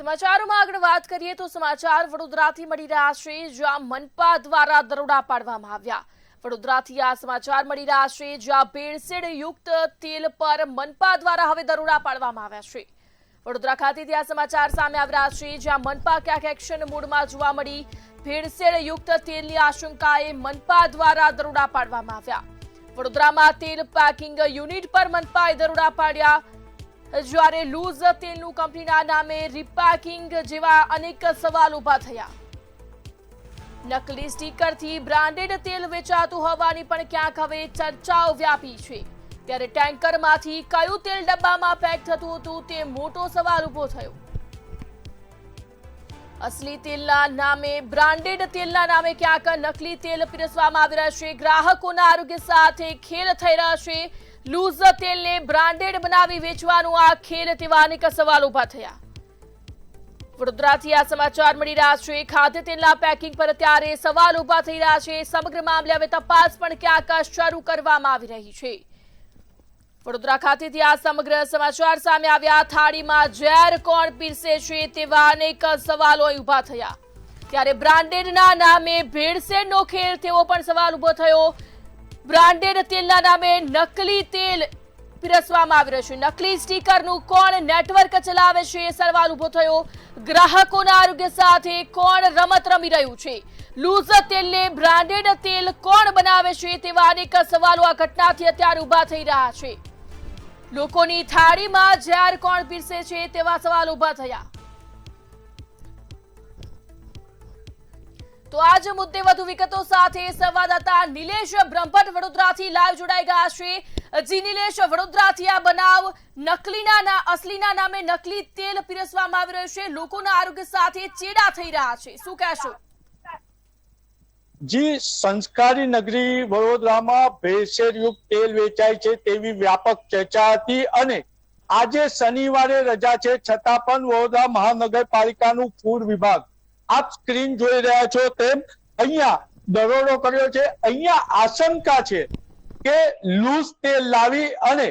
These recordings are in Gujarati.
સમાચારોમાં આગળ વાત કરીએ તો સમાચાર વડોદરાથી મળી રહ્યા છે, જ્યાં મનપા દ્વારા દરોડા પાડવામાં આવ્યા। વડોદરાથી આ સમાચાર મળી રહ્યા છે, જ્યાં ભેળસેળ યુક્ત તેલ પર મનપા દ્વારા હવે દરોડા પાડવામાં આવ્યા છે। વડોદરા ખાતેથી આ સમાચાર સામે આવી રહ્યા છે, જ્યાં મનપા ક્યાંક એક્શન મોડમાં જોવા મળી। ભેળસેળ યુક્ત તેલની આશંકાએ મનપા દ્વારા દરોડા પાડવામાં આવ્યા। વડોદરામાં તેલ પેકિંગ યુનિટ પર મનપાએ દરોડા પાડ્યા, જ્યારે લૂઝ તેલનું કંપનીના નામે રીપેકિંગ જેવા અનેક સવાલ ઉભા થયા। નકલી સ્ટીકરથી બ્રાન્ડેડ તેલ વેચાતું હોવાની પણ ક્યાંક હવે ચર્ચાઓ વ્યાપી છે। ત્યારે ટેન્કરમાંથી કયું તેલ ડબ્બામાં પેક થતું હતું તે મોટો સવાલ ઉભો થયો। અસલી તેલના નામે બ્રાન્ડેડ તેલના નામે ક્યાંક નકલી તેલ પીરસવામાં આવી રહ્યા છે। ગ્રાહકોના આરોગ્ય સાથે ખેલ થઈ રહ્યા છે। લૂઝ તેલને બ્રાન્ડેડ બનાવી વેચવાનું આ ખેલ તેવા અનેક સવાલ ઉભા થયા। વડોદરાથી આ સમાચાર મળી રહ્યા છે, ખાદ્ય તેલના પેકિંગ પર અત્યારે સવાલ ઉભા થઈ રહ્યા છે। સમગ્ર મામલે હવે તપાસ પણ ક્યાંક શરૂ કરવામાં આવી રહી છે। વડોદરા ખાતેથી આ સમગ્ર સમાચાર સામે આવ્યા। થાળીમાં ઝેર કોણ પીરસે છે તેવા અનેક સવાલો ઉભા થયા। ત્યારે બ્રાન્ડેડના નામે ભેળસેળનો ખેલ તેવો પણ સવાલ ઉભો થયો। બ્રાન્ડેડ તેલના નામે નકલી તેલ પીરસવામાં આવી રહ્યું છે। નકલી સ્ટીકરનું કોણ નેટવર્ક ચલાવે છે એ સવાલ ઉભો થયો। ગ્રાહકોના આરોગ્ય સાથે કોણ રમત રમી રહ્યું છે? લૂઝ તેલને બ્રાન્ડેડ તેલ કોણ બનાવે છે તેવા અનેક સવાલો આ ઘટનાથી અત્યારે ઉભા થઈ રહ્યા છે। લોકોની થાળીમાં ઝેર કોણ પીરસે છે તેવા સવાલ ઉભા થયા। તો આજ મુદ્દે વધુ વિગતો સાથે સંવાદદાતા નિલેશ બ્રહ્મભટ્ટ વડોદરાથી લાઈવ જોડાઈ ગયા છે। જી નિલેશ, વડોદરાથી આ બનાવ અસલીના નામે નકલી તેલ પીરસવામાં આવી રહ્યું છે, લોકોના આરોગ્ય સાથે ચેડા થઈ રહ્યા છે, શું કહેશો? જી, સંસ્કારી નગરી વડોદરામાં ભેળસેળયુક્ત તેલ વેચાય છે તેવી વ્યાપક ચર્ચા હતી અને આજે શનિવારે રજા છે, છતાં પણ વડોદરા મહાનગરપાલિકાનું ફૂડ વિભાગ, આપ સ્ક્રીન જોઈ રહ્યા છો તેમ, અહીંયા દરોડો કર્યો છે। અહીંયા આશંકા છે કે લૂઝ તેલ લાવી અને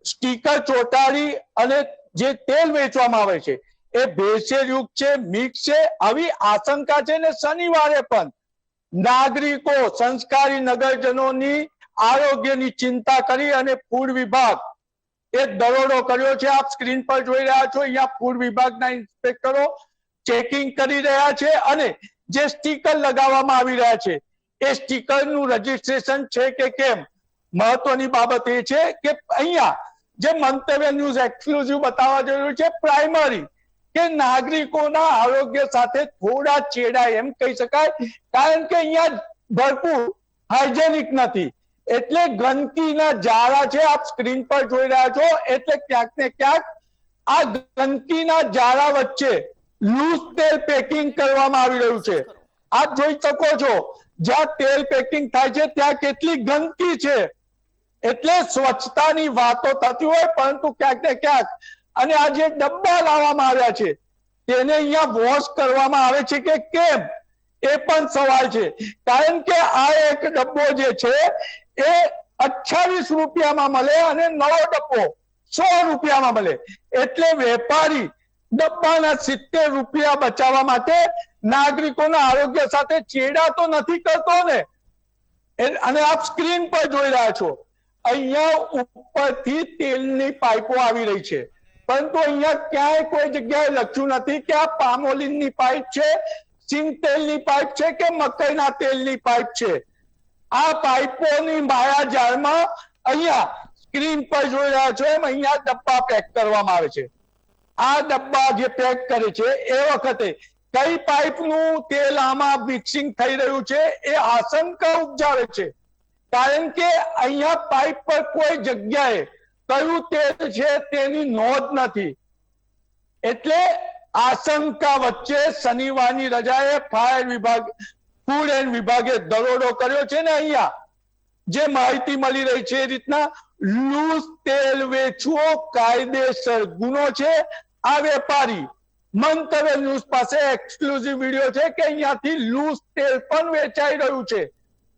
સ્ટીકર ચોંટાડી અને જે તેલ વેચવામાં આવે છે એ ભેળસેળયુક્ત છે, મિક્સ છે, આવી આશંકા છે। ને શનિવારે પણ નાગરિકો, સંસ્કારી નગરજનોની આરોગ્યની ચિંતા કરી અને ફૂડ વિભાગ એ દરોડો કર્યો છે। આપ સ્ક્રીન પર જોઈ રહ્યા છો, અહીંયા ફૂડ વિભાગના ઇન્સ્પેક્ટરો ચેકિંગ કરી રહ્યા છે અને જે સ્ટીકર લગાવવામાં આવી રહ્યા છે એ સ્ટીકરનું રજીસ્ટ્રેશન છે કે કેમ, મહત્વની બાબત એ છે કે અહીંયા જે મંતવ્ય ન્યૂઝ એક્સક્લુઝિવ બતાવવા જરૂરી છે, પ્રાઇમરી કે નાગરિકોના આરોગ્ય સાથે થોડા ચેડા એમ કહી શકાય, કારણ કે અહીંયા ભરપૂર હાઇજેનિક નથી, એટલે ગંદકીના જાળા છે, આપ સ્ક્રીન પર જોઈ રહ્યા છો। એટલે ક્યાંક ને ક્યાંક આ ગંદકીના જાળા વચ્ચે લૂઝ તેલ પેકિંગ કરવામાં આવી રહ્યું છે। આપ જોઈ શકો છો, જ્યાં તેલ પેકિંગ થાય છે ત્યાં કેટલી ગંદકી છે, એટલે સ્વચ્છતાની વાતો થતી હોય પરંતુ ક્યાંક ને ક્યાંક અને આ જે ડબ્બા લાવવામાં આવ્યા છે તેને અહીંયા વોશ કરવામાં આવે છે કે કેમ એ પણ સવાલ છે, કારણ કે આ એક ડબ્બો જે છે એ 28 રૂપિયામાં મળે અને નવો ડબ્બો 100 રૂપિયામાં મળે, એટલે વેપારી ડબ્બાના 70 રૂપિયા બચાવવા માટે નાગરિકોના આરોગ્ય સાથે ચેડા તો નથી કરતો ને। અને આપ સ્ક્રીન પર જોઈ રહ્યા છો, અહીંયા ઉપરથી તેલની પાઇપો આવી રહી છે, પરંતુ અહીંયા ક્યાંય કોઈ જગ્યાએ લખ્યું નથી કે આ પામોલીનની પાઇપ છે, સિંગ તેલની પાઇપ છે કે મકાઈના તેલની પાઇપ છે। આ પાઇપોની માયાજાળમાં અહીંયા સ્ક્રીન પર જોઈ રહ્યા છો એમ અહીંયા ડબ્બા પેક કરવામાં આવે છે। આ ડબ્બા જે પેક કરે છે એ વખતે કઈ પાઇપનું તેલ આમાં મિક્સિંગ થઈ રહ્યું છે એ આશંકા ઉપજાવે છે, કારણ કે અહીંયા પાઇપ પર કોઈ જગ્યાએ કયું તેલ છે તેની નોંધ નથી, એટલે આશંકા વચ્ચે શનિવારની રજાએ ફાયર વિભાગ, ફૂડ એન્ડ વિભાગે દરોડો કર્યો છે ને અહીંયા જે માહિતી મળી રહી છે એ રીતના લૂઝ તેલ વેચવો કાયદેસર ગુનો છે। આ વેપારી મંતવ્ય ન્યૂઝ પાસે એક્સક્લુઝિવ વિડીયો છે કે અહીંયાથી લૂઝ તેલ પણ વેચાઈ રહ્યું છે,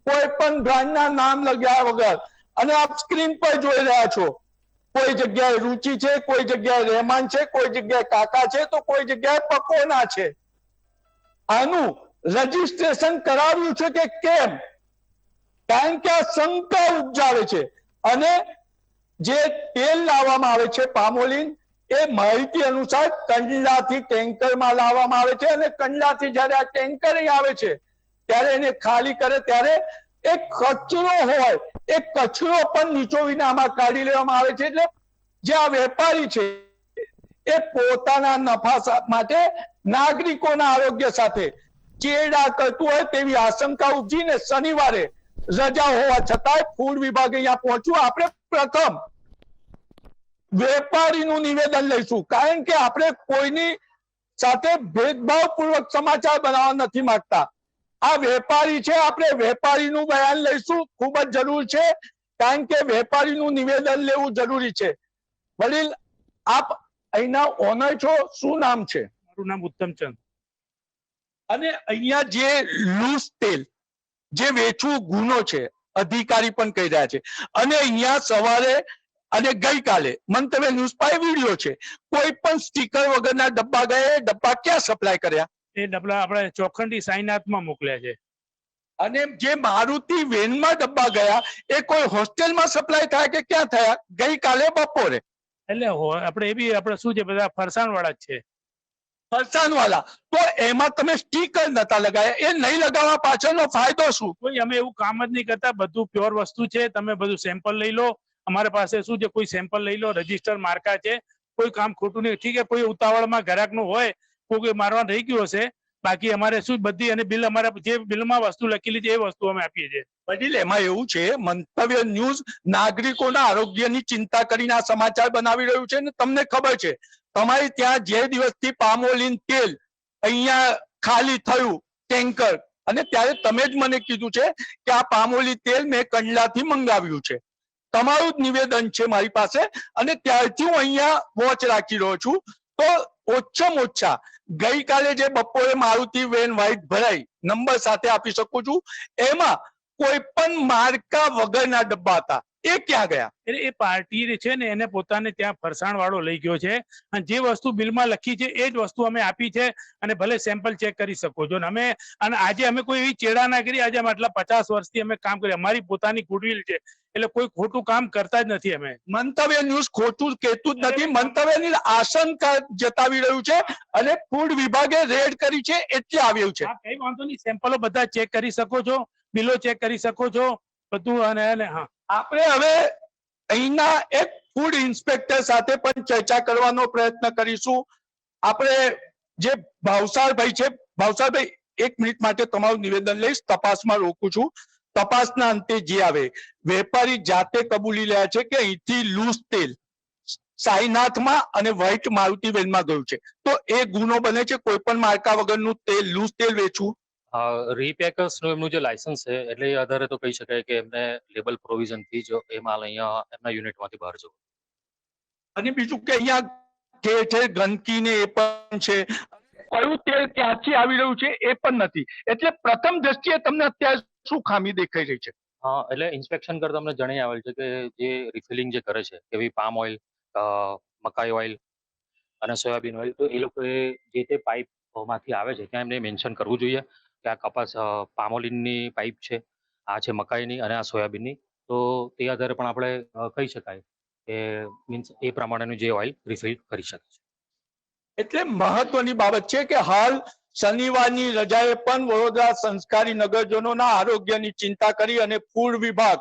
કોઈ પણ બ્રાન્ડના નામ લગ્યા વગર। અને આપ સ્ક્રીન પર જોઈ રહ્યા છો કોઈ જગ્યાએ રુચિ છે, કોઈ જગ્યાએ રહેમાન છે, કોઈ જગ્યાએ કાકા છે, તો કોઈ જગ્યાએ પકોના છે. આનું રજીસ્ટ્રેશન કરાવ્યું છે કે કેમ? કારણ કે આ શંકા ઉપજાવે છે. અને જે તેલ લાવવામાં આવે છે પામોલિન, એ માહિતી અનુસાર કંડલાથી ટેન્કરમાં લાવવામાં આવે છે, અને કંડલાથી જયારે આ ટેન્કર અહીં આવે છે ત્યારે એને ખાલી કરે ત્યારે એક કચરો હોય, એ કચરો પણ નીચોવીને આમાં કાઢી લેવામાં આવે છે. એટલે જે આ વેપારી છે એ પોતાના નફા માટે નાગરિકોના આરોગ્ય સાથે ચેડા કરતું હોય તેવી આશંકા ઉપજીને શનિવારે રજા હોવા છતાંય ફૂડ વિભાગ અહીંયા પહોંચ્યું. આપણે પ્રથમ વેપારીનું નિવેદન લઈશું, કારણ કે આપણે કોઈની સાથે ભેદભાવપૂર્વક સમાચાર બનાવવા નથી માંગતા. આ વેપારી છે, આપણે વેપારીનું બયાન લઈશું. ખૂબ જ જરૂર છે, કારણ કે વેપારીનું નિવેદન લેવું જરૂરી છે. વડીલ, આપ અહીંના ઓનર છો, શું નામ છે? મારું નામ ઉત્તમચંદ. અને અહીંયા જે લૂઝ તેલ જે વેચવું ગુનો છે, અધિકારી પણ કહી રહ્યા છે. અને અહીંયા સવારે અને ગઈકાલે મંતવ્ય ન્યૂઝ પાસે વિડીયો છે, કોઈ પણ સ્ટીકર વગરના ડબ્બા ગયા. ડબ્બા ક્યાં સપ્લાય કર્યા? એ ડબલા આપણે ચોખંડી સાઈનાથમાં મોકલ્યા છે. અને જે મારુતિ વેનમાં ડબ્બા ગયા એ કોઈ હોસ્ટેલમાં સપ્લાય થાય કે ક્યાં થયા? ગઈકાલે બપોરે. એટલે આપણે એ બી આપણે શું છે, બધા ફરસાણ વાળા જ છે. ફરસાણ વાળા તો એમાં તમે સ્ટીકર નતા લગાયા, એ નહીં લગાવવા પાછળનો ફાયદો શું? કોઈ અમે એવું કામ જ નહીં કરતા, બધું પ્યોર વસ્તુ છે. તમે બધું સેમ્પલ લઈ લો, અમારા પાસે શું છે, કોઈ સેમ્પલ લઈ લો, રજીસ્ટર માર્કા છે, કોઈ કામ ખોટું નહીં. ઠીક છે, કોઈ ઉતાવળમાં ગ્રાહકનું હોય, કોઈ મારવા રહી ગયું હશે, બાકી અમારે શું બધી અને બિલ અમારે જે બિલમાં વસ્તુ લખેલી છે એ વસ્તુ અમે આપીએ છીએ. વડીલ, એમાં એવું છે, મંતવ્ય ન્યૂઝ નાગરિકોના આરોગ્યની ચિંતા કરીને આ સમાચાર બનાવી રહ્યું છે. ને તમને ખબર છે, તમારી ત્યાં જે દિવસથી પામોલિન તેલ અહીંયા ખાલી થયું ટેન્કર, અને ત્યારે તમે જ મને કીધું છે કે આ પામોલિન તેલ મેં કંડલાથી મંગાવ્યું છે. તમારું જ નિવેદન છે મારી પાસે, અને ત્યારથી હું અહીંયા વોચ રાખી રહ્યો છું. તો ઓછામાં ઓછા ગઈકાલે જે બપોરે મારુતિ વેન વ્હાઇટ ભરાઈ નંબર સાથે આપી શકું છું, એમાં કોઈ પણ માર્કા વગરના ડબ્બા હતા. એ ક્યાં ગયા? એટલે એ પાર્ટી છે ને એને પોતાને ત્યાં ફરસાણ વાળો લઈ ગયો છે, અને જે વસ્તુ બિલમાં લખી છે એ જ વસ્તુ અમે આપી છે. અને ભલે સેમ્પલ ચેક કરી શકો છો. અને આજે અમે કોઈ એવી ચેડા ના કરી. આજે અમે આટલા 50 વર્ષથી અમે કામ કરીએ, અમારી પોતાની ગુડવિલ છે, એટલે કોઈ ખોટું કામ કરતા જ નથી. અમે મંતવ્ય ન્યૂઝ ખોટું કહેતું જ નથી, મંતવ્યની આશંકા જતાવી રહ્યું છે, અને ફૂડ વિભાગે રેડ કરી છે એટલે આવ્યું છે. કઈ વાંધો નહીં, સેમ્પલો બધા ચેક કરી શકો છો, બિલો ચેક કરી શકો છો બધું. અને હા, આપણે હવે અહીંના એક ફૂડ ઇન્સ્પેક્ટર સાથે પણ ચર્ચા કરવાનો પ્રયત્ન કરીશું. આપણે જે ભાવસારભાઈ છે, ભાવસારભાઈ, 1 મિનિટ માટે તમારું નિવેદન લઈશ, તપાસમાં રોકું છું. તપાસના અંતે જે આવે, વેપારી જાતે કબૂલી રહ્યા છે કે અહીંથી લૂઝ તેલ સાઈનાથમાં અને વ્હાઇટ મારુતિ વેનમાં ગયું છે. તો એ ગુનો બને છે કોઈ પણ માર્કા વગરનું તેલ, લૂઝ તેલ વેચવું? રીપેકર્સ નું એમનું જે લાયસન્સ છે, એટલે એ આધારે તો કહી શકાય કે એમને લેબલ પ્રોવિઝન થી જ એ માલ અહીંયા એમના યુનિટમાંથી બહાર જવો. અને બીજું કે અહીંયા ઠેર ઠેર ગંદકી ને એ પણ છે, કયું તેલ ક્યાંથી આવી રહ્યું છે એ પણ નથી. એટલે પ્રથમ દ્રષ્ટિએ તમને અત્યારે શું ખામી દેખાઈ રહી છે? એટલે ઇન્સ્પેક્શન કરતા અમને જણાઈ આવેલ છે કે જે રિફિલિંગ જે કરે છે, એવી પામ ઓઇલ, મકાઈ ઓઇલ અને સોયાબીન ઓઇલ, તો એ લોકોએ જે તે પાઇપ માંથી આવે છે ત્યાં એમને મેન્શન કરવું જોઈએ કે આ કપાસ પામોલિનની પાઇપ છે, આ છે મકાઈની અને આ સોયાબીનની. તો તે આધારે પણ આપણે કહી શકાય કે મીન્સ એ પ્રમાણેનું જે ઓઇલ રિફિલ કરી શકે છે. એટલે મહત્વની બાબત છે કે હાલ શનિવારની રજાએ પણ વડોદરા સંસ્કારી નગરજનોના આરોગ્યની ચિંતા કરી અને ફૂડ વિભાગ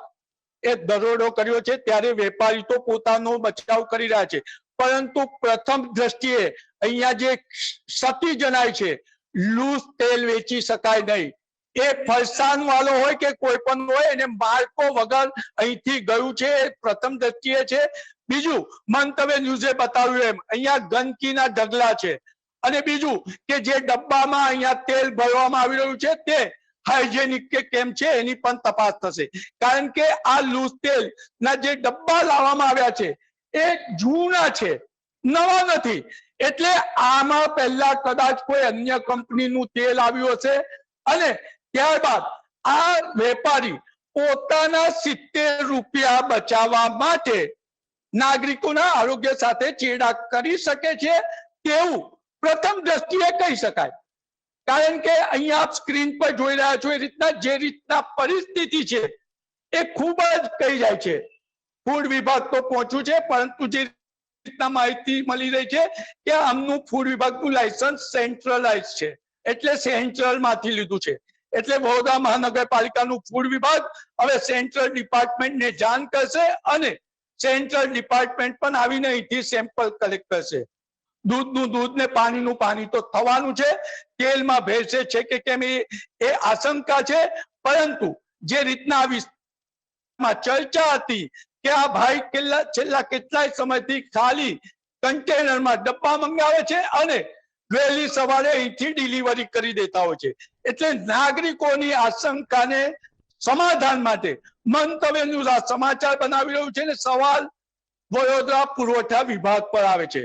એ દરોડો કર્યો છે. ત્યારે વેપારી તો પોતાનો બચાવ કરી રહ્યા છે, પરંતુ પ્રથમ દ્રષ્ટિએ અહીંયા જે ક્ષતિ જણાય છે, લૂઝ તેલ વેચી શકાય નહીં. એ ફરસાણ વાળો હોય કે કોઈ પણ હોય, એને માર્કો વગર અહીંથી ગયું છે, એ પ્રથમ દ્રષ્ટિએ છે. બીજું, મંતવ્ય ન્યૂઝે બતાવ્યું એમ અહીંયા ગંદકીના ઢગલા છે. અને બીજું કે જે ડબ્બામાં અહીંયા તેલ ભરવામાં આવી રહ્યું છે તે હાઇજેનિક કે કેમ છે એની પણ તપાસ થશે. કારણ કે આ લૂઝ તેલ ના જે ડબ્બા લાવવામાં આવ્યા છે એ જૂના છે, નવા નથી. એટલે આમાં પહેલા કદાચ કોઈ અન્ય કંપનીનું તેલ આવ્યું હશે, અને ત્યારબાદ આ વેપારી પોતાના 70 રૂપિયા બચાવવા માટે નાગરિકોના આરોગ્ય સાથે ચેડા કરી શકે છે તેવું પ્રથમ દ્રષ્ટિએ કહી શકાય. કારણ કે અહીંયા આપ સ્ક્રીન પર જોઈ રહ્યા છો એ રીતના જે રીતના પરિસ્થિતિ છે એ ખૂબ જ કહી જાય છે. ફૂડ વિભાગ તો પહોંચ્યું છે, પરંતુ જે રીતના માહિતી મળી રહી છે કે આમનું ફૂડ વિભાગનું લાયસન્સ સેન્ટ્રલાઇઝ છે, એટલે સેન્ટ્રલ માંથી લીધું છે. એટલે વડોદરા મહાનગરપાલિકાનું ફૂડ વિભાગ હવે સેન્ટ્રલ ડિપાર્ટમેન્ટને જાણ કરશે અને સેન્ટ્રલ ડિપાર્ટમેન્ટ પણ આવીને અહીંથી સેમ્પલ કલેક્ટ કરશે. દૂધનું દૂધ ને પાણીનું પાણી તો થવાનું છે. તેલમાં ભેળસેળ છે કે કેમ એ આશંકા છે, પરંતુ જે રીતના ચર્ચા હતી કે આ ભાઈ છેલ્લા કેટલાય સમયથી ખાલી કન્ટેનરમાં ડબ્બા મંગાવે છે અને વહેલી સવારે અહીંથી ડિલિવરી કરી દેતા હોય છે. એટલે નાગરિકોની આશંકાને સમાધાન માટે મંતવ્યનું સમાચાર બનાવી રહ્યું છે. ને સવાલ વડોદરા પુરવઠા વિભાગ પર આવે છે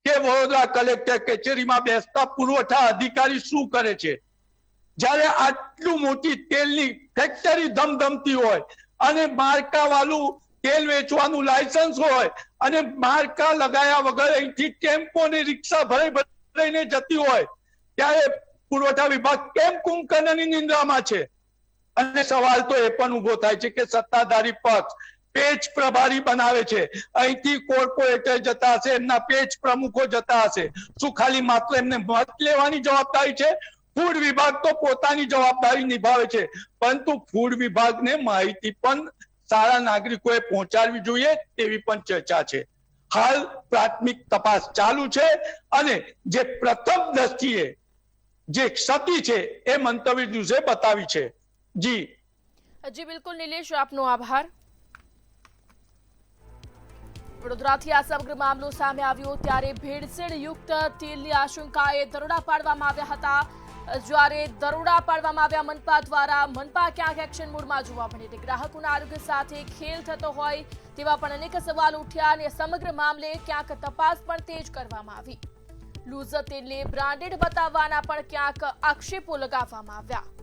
કે વડોદરા કલેક્ટર કચેરીમાં બેસતા પુરવઠા અધિકારી શું કરે છે? જ્યારે આટલું મોટી તેલની ફેક્ટરી ધમધમતી હોય અને માર્કા વાળું તેલ વેચવાનું લાયસન્સ હોય અને માર્કા લગાયા વગર અહીંથી ટેમ્પો ને રિક્ષા ભરાઈને જતી હોય, ત્યારે પુરવઠા વિભાગ કેમ કુંભકર્ણની નિંદ્રામાં છે? અને સવાલ તો એ પણ ઉભો થાય છે કે સત્તાધારી પક્ષ પેજ પ્રભારી બનાવે છે. અહીંથી કોર્પોરેટર જતા હશે, એમના પેજ પ્રમુખો જતા હશે. શું ખાલી માત્ર એમને મત લેવાની જવાબદારી છે? ફૂડ વિભાગ તો પોતાની જવાબદારી નિભાવે છે, પરંતુ ફૂડ વિભાગને માહિતી પણ સારા નાગરિકોએ પહોંચાડવી જોઈએ તેવી પણ ચર્ચા છે. હાલ પ્રાથમિક તપાસ ચાલુ છે અને જે પ્રથમ દ્રષ્ટિએ જે ક્ષતિ છે એ મંતવ્ય ન્યૂઝે બતાવી છે. જી બિલકુલ નિલેશ, આપનો આભાર. વડોદરાથી આ સમગ્ર મામલો સામે આવ્યો ત્યારે ભેળસેળ યુક્ત તેલની આશંકાએ દરોડા પાડવામાં આવ્યા હતા. જ્યારે દરોડા પાડવામાં આવ્યા મનપા દ્વારા, મનપા ક્યાંક એક્શન મોડમાં જોવા મળી હતી. ગ્રાહકોના આરોગ્ય સાથે ખેલ થતો હોય તેવા પણ અનેક સવાલો ઉઠ્યા અને સમગ્ર મામલે ક્યાંક તપાસ પણ તેજ કરવામાં આવી. લૂઝ તેલને બ્રાન્ડેડ બતાવવાના પણ ક્યાંક આક્ષેપો લગાવવામાં આવ્યા.